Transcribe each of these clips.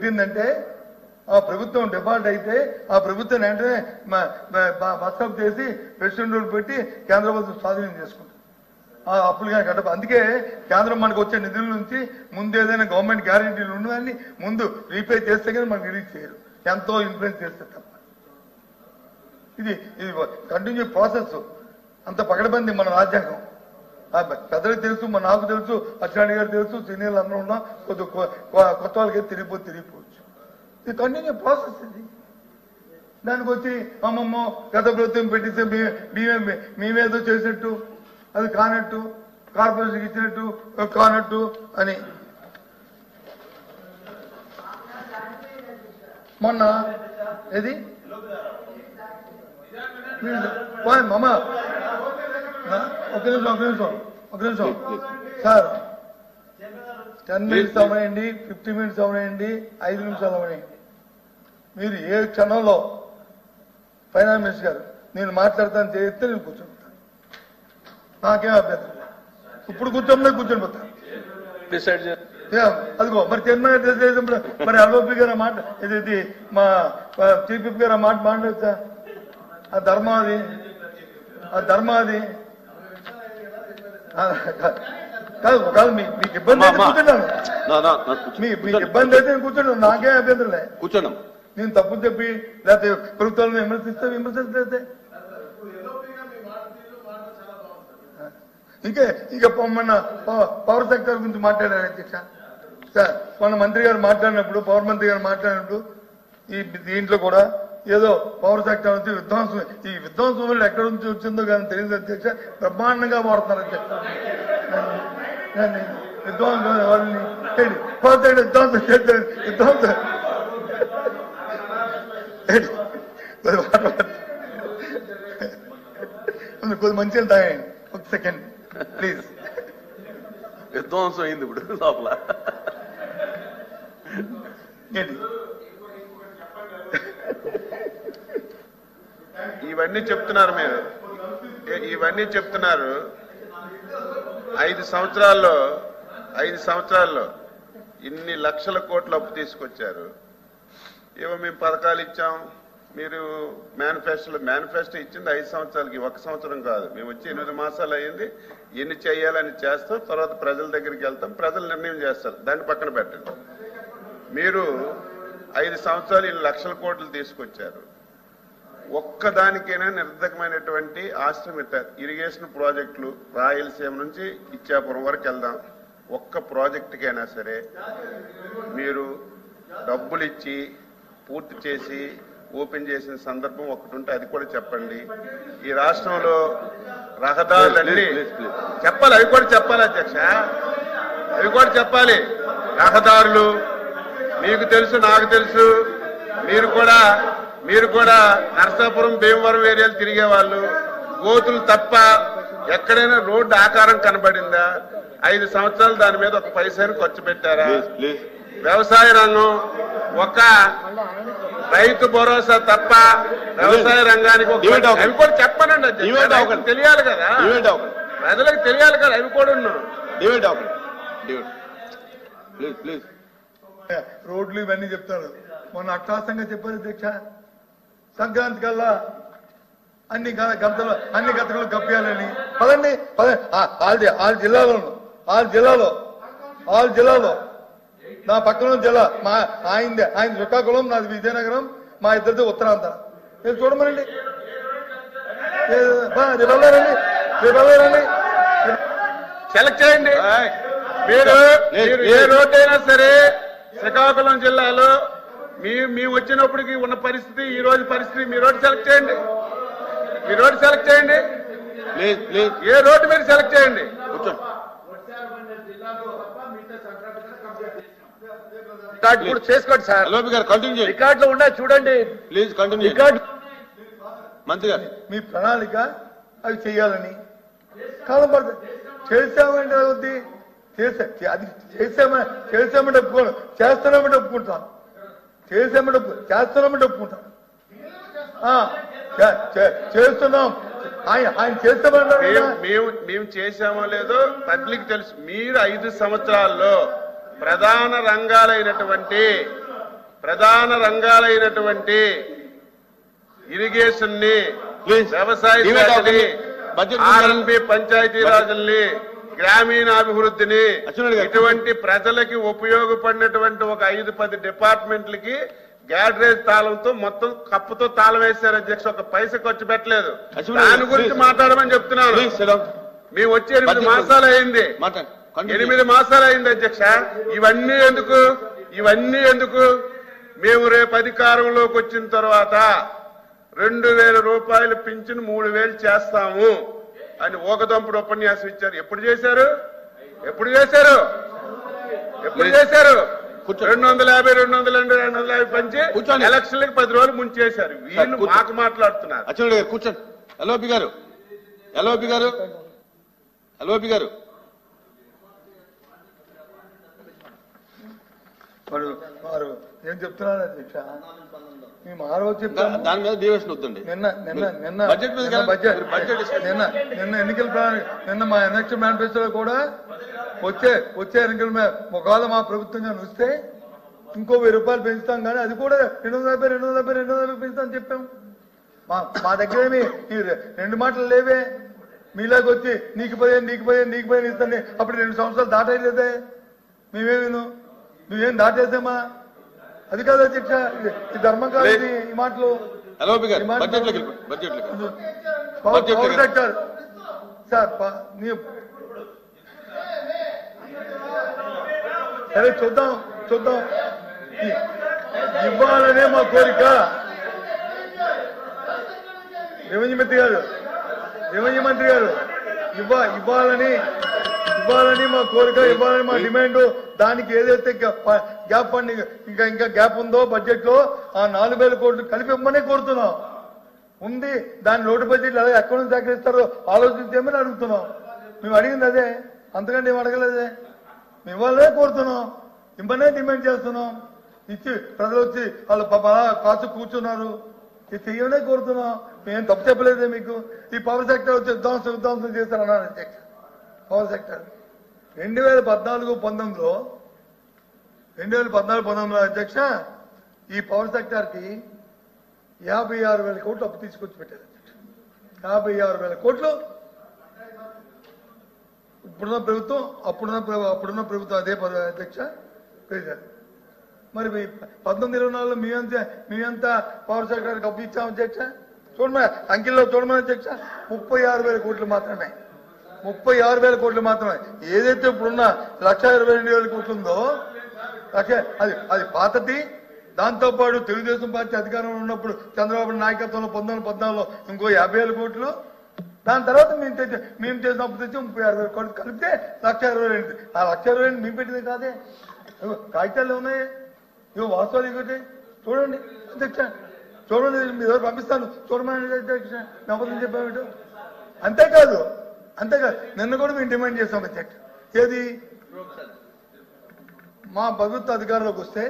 పెట్టిందంటే ఆ ప్రభుత్వం డిఫాల్ట్ అయితే ఆ ప్రభుత్వం వెంటనే బస్అప్ చేసి ప్రెసిడెంట్ రూల్ పెట్టి కేంద్ర ప్రభుత్వం స్వాధీనం చేసుకుంటుంది. ఆ అప్పులుగా కట్టప అందుకే కేంద్రం మనకు వచ్చే నిధుల నుంచి ముందు ఏదైనా గవర్నమెంట్ గ్యారంటీలు ఉన్నదాన్ని ముందు రీపే చేస్తే కానీ మనకు రిలీజ్ చేయరు, ఎంతో ఇన్ఫ్లుయెన్స్ చేస్తే తప్ప. ఇది కంటిన్యూ ప్రాసెస్. అంత పకడ్బందీ మన రాజ్యాంగం. పెద్దలకు తెలుసు, నాకు తెలుసు, అచ్చెన్నాయుడు గారు తెలుసు, సీనియర్లు అందరూ ఉన్నాం. కొత్త వాళ్ళకి తిరిగిపోవచ్చు. ఇది కంటిన్యూ ప్రాసెస్. ఇది దానికి వచ్చి అమ్మమ్మ గత ప్రభుత్వం పెట్టిస్తే మేమేదో చేసినట్టు, అది కానట్టు, కార్పొరేషన్కి ఇచ్చినట్టు కానట్టు అని. మొన్న ఏది మామ ఒక నిమిషం సార్, 10 minutes అవనండి, 50 minutes అవనండి, 5 నిమిషాలు అవనండి. మీరు ఏ క్షణంలో ఫైనాన్స్ మినిస్టర్ గారు నేను మాట్లాడతాను చేస్తే నేను కూర్చోబెడతాను, నాకేం అభ్యంతరం. ఇప్పుడు కూర్చొని పోతాను. అదిగో మరి 10 minutes మరి అల్వపి గారు మాట ఇది మా చీఫ్ విప్ గారు మాట మాట్లాడతా. ఆ ధర్మాది కాదు మీకు ఇబ్బంది అయితే కూర్చున్నాను, మీకు ఇబ్బంది అయితే నేను కూర్చున్నాను, నాకేం అభ్యంతరం లే. కూర్చున్నాం. నేను తప్పు చెప్పి లేకపోతే ప్రభుత్వాలను విమర్శిస్తే ఇంకా మొన్న పవర్ సెక్టర్ గురించి మాట్లాడారు అధ్యక్ష. సార్ మొన్న మంత్రి గారు మాట్లాడినప్పుడు, పవర్ మంత్రి గారు మాట్లాడినప్పుడు దీంట్లో కూడా ఏదో పవర్ సెక్టర్ నుంచి ఈ విధ్వంసం వల్ల ఎక్కడి నుంచి వచ్చిందో కానీ తెలియదు అధ్యక్ష. బ్రహ్మాండంగా వాడుతున్నారు అధ్యక్ష. విధ్వంసం వాళ్ళని పవర్ సెక్టర్ విధ్వంసం చేస్తారు. విధ్వంసం కొద్ది మంచిగా తాగండి. ఒక సెకండ్ ప్లీజ్. విధ్వంసం అయింది ఇప్పుడు లోపల. ఇవన్నీ చెప్తున్నారు మీరు, ఇవన్నీ చెప్తున్నారు. 5 సంవత్సరాల్లో ఇన్ని లక్షల కోట్ల అప్పు తీసుకొచ్చారు. ఏవో మేము పథకాలు ఇచ్చాం, మీరు మేనిఫెస్టో ఇచ్చింది 5 సంవత్సరాలకి, 1 సంవత్సరం కాదు. మేము వచ్చి 8 మాసాలు అయ్యింది. ఎన్ని చేయాలని చేస్తాం, తర్వాత ప్రజల దగ్గరికి వెళ్తాం, ప్రజలు నిర్ణయం చేస్తారు. దాన్ని పక్కన పెట్టండి. మీరు 5 సంవత్సరాలు ఇన్ని లక్షల కోట్లు తీసుకొచ్చారు. ఒక్కదానికైనా నిర్ధకమైనటువంటి ఆశ్రమ ఇరిగేషన్ ప్రాజెక్టులు రాయలసీమ నుంచి ఇచ్చాపురం వరకు వెళ్దాం. ఒక్క ప్రాజెక్టుకైనా సరే మీరు డబ్బులు ఇచ్చి పూర్తి చేసి ఓపెన్ చేసిన సందర్భం ఒకటి ఉంటే అది కూడా చెప్పండి. ఈ రాష్ట్రంలో రహదారులన్నీ చెప్పాలి, అవి కూడా చెప్పాలి అధ్యక్ష, అవి కూడా చెప్పాలి. రహదారులు మీకు తెలుసు, నాకు తెలుసు. మీరు కూడా నరసాపురం, భీమవరం ఏరియాలు తిరిగేవాళ్ళు. గోతులు తప్ప ఎక్కడైనా రోడ్డు ఆకారం కనబడిందా? 5 సంవత్సరాలు దాని మీద ఒక పైసని ఖర్చు పెట్టారా? వ్యవసాయ రంగం ఒక రైతు భరోసా తప్ప వ్యవసాయ రంగానికి అవి కూడా చెప్పనండి. తెలియాలి కదా, ప్రజలకు తెలియాలి కదా, అవి కూడా రోడ్లు ఇవన్నీ చెప్తారు. మొన్న అట్టాసంగా చెప్పారు అధ్యక్ష. సంక్రాంతి కల్లా అన్ని గతలు కప్పియాలని. పదండి ఆల్ జిల్లాలో నా పక్కన జిల్లా ఆయన శ్రీకాకుళం, నాది విజయనగరం, మా ఇద్దరిది ఉత్తరాంధ్ర. మీరు చూడమనండి, రేపు సెలెక్ట్ చేయండి. మీరు ఏ రోడ్డు అయినా సరే శ్రీకాకుళం జిల్లాలో మేము వచ్చినప్పటికి ఉన్న పరిస్థితి, ఈ రోజు పరిస్థితి, మీ రోడ్డు సెలెక్ట్ చేయండి. ఏ రోడ్డు మీరు సెలెక్ట్ చేయండి. చేసుకోండి సార్, రికార్డులో ఉన్నాయి చూడండి. Please continue. మంత్రి గారు మీ ప్రణాళిక అవి చేయాలని కాలం పడుతుంది. చేసామంటే అవుద్ది, అది చేసామంటే ఒప్పుకోను, చేస్తున్నామంటే ఒప్పుకుంటాను, చేస్తున్నామంటే ఒప్పుకుంటాను. చేస్తున్నాం, ఆయన చేస్తామంటారు. మేము చేసామో లేదో పబ్లిక్ తెలుసు. మీరు 5 సంవత్సరాల్లో ప్రధాన రంగాలైనటువంటి ప్రధాన రంగాలైనటువంటి ఇరిగేషన్ ని, వ్యవసాయ శాఖని, ఆర్ఎన్బి పంచాయతీరాజుల్ని, గ్రామీణాభివృద్ధిని, ఇటువంటి ప్రజలకి ఉపయోగపడినటువంటి ఒక 5-10 డిపార్ట్మెంట్లకి గ్యాడ్రేజ్ తాళంతో మొత్తం కప్పుతో తాళం వేశారు అధ్యక్ష. ఒక పైసా ఖర్చు పెట్టలేదు. దాని గురించి మాట్లాడమని చెప్తున్నాను. మేము వచ్చి 8 మాసాలు అయింది. 8 మాసాలు అయింది అధ్యక్ష. ఇవన్నీ ఎందుకు మేము రేపు అధికారంలోకి వచ్చిన తర్వాత 2000 రూపాయలు పింఛను 3000 చేస్తాము అని ఓకదంపుడు ఉపన్యాసం ఇచ్చారు. ఎప్పుడు చేశారు? 250 పంచి ఎలక్షన్లకు 10 రోజులు ముంచేశారు. వీళ్ళు మాకు మాట్లాడుతున్నారు. కూర్చోండి. ఎల్ఓపి గారు వారు ఏం చెప్తున్నారు అధ్యక్ష? మేము ఆ రోజు చెప్తాను. దాని మీద డివిషన్ వద్దండి. నిన్న ఎన్నికల నిన్న మా ఎలక్షన్ మేనిఫెస్టోలో కూడా వచ్చే ఎన్నికల ఒకవేళ మా ప్రభుత్వంగా వస్తే ఇంకో 1000 రూపాయలు పెంచుతాం, కానీ అది కూడా 270 పెంచుతామని చెప్పాం. మా దగ్గర ఏమి 2 మాటలు లేవే. మీలాగా వచ్చి నీకు 15 ఇస్తాను అప్పుడు 2 సంవత్సరాలు దాటలేదే. మేమేం దాటేసామా? అది కాదు అధ్యక్ష, ఈ ధర్మం కాదు ఈ మాటలు. పవర్ సెక్టర్ సార్ సరే చూద్దాం. ఇవ్వాలనే మా కోరిక. రెవెన్యూ మంత్రి గారు ఇవ్వాలని మా కోరిక, ఇవ్వాలని మా డిమాండ్. దానికి ఏదైతే గ్యాప్ ఫండ్ ఇంకా గ్యాప్ ఉందో బడ్జెట్ లో ఆ 4000 కోట్లు కలిపి ఇవ్వమనే కోరుతున్నాం. ఉంది దాని లోటు బడ్జెట్ అలా ఎక్కడ నుంచి సేకరిస్తారో ఆలోచించేమని అడుగుతున్నాం. మేము అడిగింది అదే, అంతకంటే ఏం అడగలేదే. మేము ఇవ్వాలనే కోరుతున్నాం, ఇవ్వనే డిమాండ్ చేస్తున్నాం. ఇచ్చి ప్రజలు వచ్చి వాళ్ళు కాసు కూర్చున్నారు, ఇది చెయ్యనే కోరుతున్నాం. మేము తప్పు చెప్పలేదే మీకు. ఈ పవర్ సెక్టర్ వచ్చి విధ్వంసం చేస్తారన్నారు అధ్యక్ష. పవర్ సెక్టర్ 2014-19లో అధ్యక్ష ఈ పవర్ సెక్టర్ కి 56,000 కోట్లు అప్పు తీసుకొచ్చి పెట్టారు అధ్యక్ష. 56,000 కోట్లు ఇప్పుడున్న ప్రభుత్వం అప్పుడున్న ప్రభుత్వం అదే అధ్యక్ష పేశారు. మరి 1924లో మేమంతా పవర్ సెక్టర్కి అప్పు ఇచ్చాం అధ్యక్ష. చూడమని అంకెల్లో చూడమని అధ్యక్ష 36,000 కోట్లు మాత్రమే. 36,000 కోట్లు మాత్రమే. ఏదైతే ఇప్పుడున్న 1,22,000 కోట్లు ఉందో అది పాతది. దాంతోపాటు తెలుగుదేశం పార్టీ అధికారంలో ఉన్నప్పుడు చంద్రబాబు నాయకత్వంలో 1914లో ఇంకో 50,000 కోట్లు. దాని తర్వాత మేము చేసిన అప్పు తెచ్చి 36,000 కోట్లు కలిపితే 1,20,000. ఆ 1,20,000 మేము పెట్టింది కాదే, కాగితాలు ఉన్నాయి. ఇవి వాస్తవాలు ఇంకోటి చూడండి అధ్యక్ష, చూడండి. మీ ఎవరు పంపిస్తాను చూడమని అధ్యక్ష. నమ్మకం చెప్పాము. అంతేకాదు నిన్న కూడా మేము డిమాండ్ చేస్తాం అధ్యక్ష. ఏది మా ప్రభుత్వ అధికారంలోకి వస్తే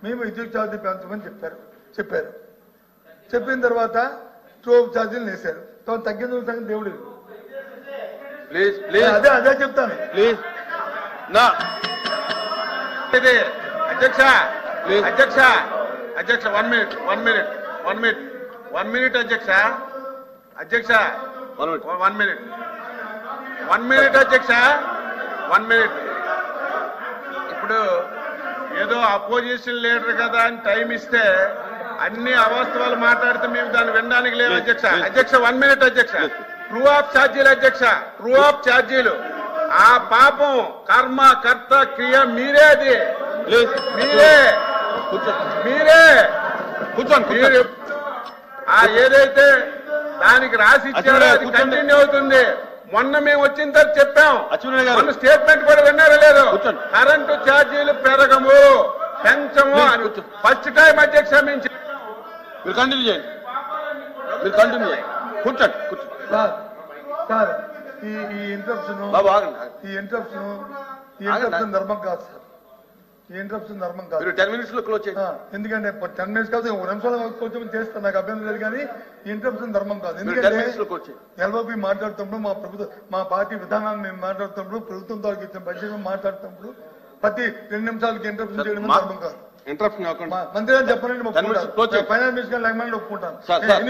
మేము విద్యుత్ ఛార్జీ పెంచమని చెప్పారు. చెప్పిన తర్వాత స్టోవ్ ఛార్జీలు వేశారు. తగ్గింది సంగతి దేవుడు. అదే చెప్తాను. అధ్యక్ష 1 మినిట్ అధ్యక్ష 1 మినిట్ అధ్యక్ష 1 మినిట్. ఇప్పుడు ఏదో అపోజిషన్ లీడర్ కదా అని టైం ఇస్తే అన్ని అవాస్తవాలు మాట్లాడితే మేము దాన్ని వినడానికి లేదు అధ్యక్ష. 1 మినిట్ అధ్యక్ష. ట్రూ ఆఫ్ ఛార్జీలు అధ్యక్ష, ట్రూ ఆఫ్ ఛార్జీలు. ఆ పాపం కర్మ కర్త క్రియ మీరే. అది మీరే ఏదైతే దానికి రాసి ఇచ్చారో అది కంటిన్యూ అవుతుంది. మొన్న మేము వచ్చిన తర్వాత చెప్పాం, మొన్న స్టేట్మెంట్ కూడా విన్నారో లేదు. కరెంటు ఛార్జీలు పెంచము అని ఫస్ట్ టైం అధ్యక్ష మేము కంటిన్యూ చేయండి. కూర్చోండి. సార్ ఈ ఇంటరప్షన్ ధర్మం కాదు సార్. ఈ ఇంటరప్షన్ ధర్మం కాదు. 10 minutes లో క్లోజ్ చేయండి. ఎందుకంటే 10 minutes కాదు, 1 నిమిషాలు కొంచెం చేస్తాను, నాకు అభ్యంతరం లేదు. కానీ ఈ ఇంటరప్షన్ ధర్మం కాదు. ఎందుకంటే ఎల్ఓపి మాట్లాడుతున్నప్పుడు మా పార్టీ విధానాన్ని మేము మాట్లాడుతున్నప్పుడు ప్రభుత్వం ద్వారా ఇచ్చిన బడ్జెట్ మాట్లాడుతున్నప్పుడు ప్రతి 2 నిమిషాలకి ఇంటరప్షన్ చేయడం ధర్మం కాదు. ఇంటరప్షన్ అవ్వకండి. మంత్రి గారు చెప్పాలండి minutes close చేయండి. ఫైనాన్స్ మినిస్టర్ లేకపోతే ఒప్పుకుంటాను. సార్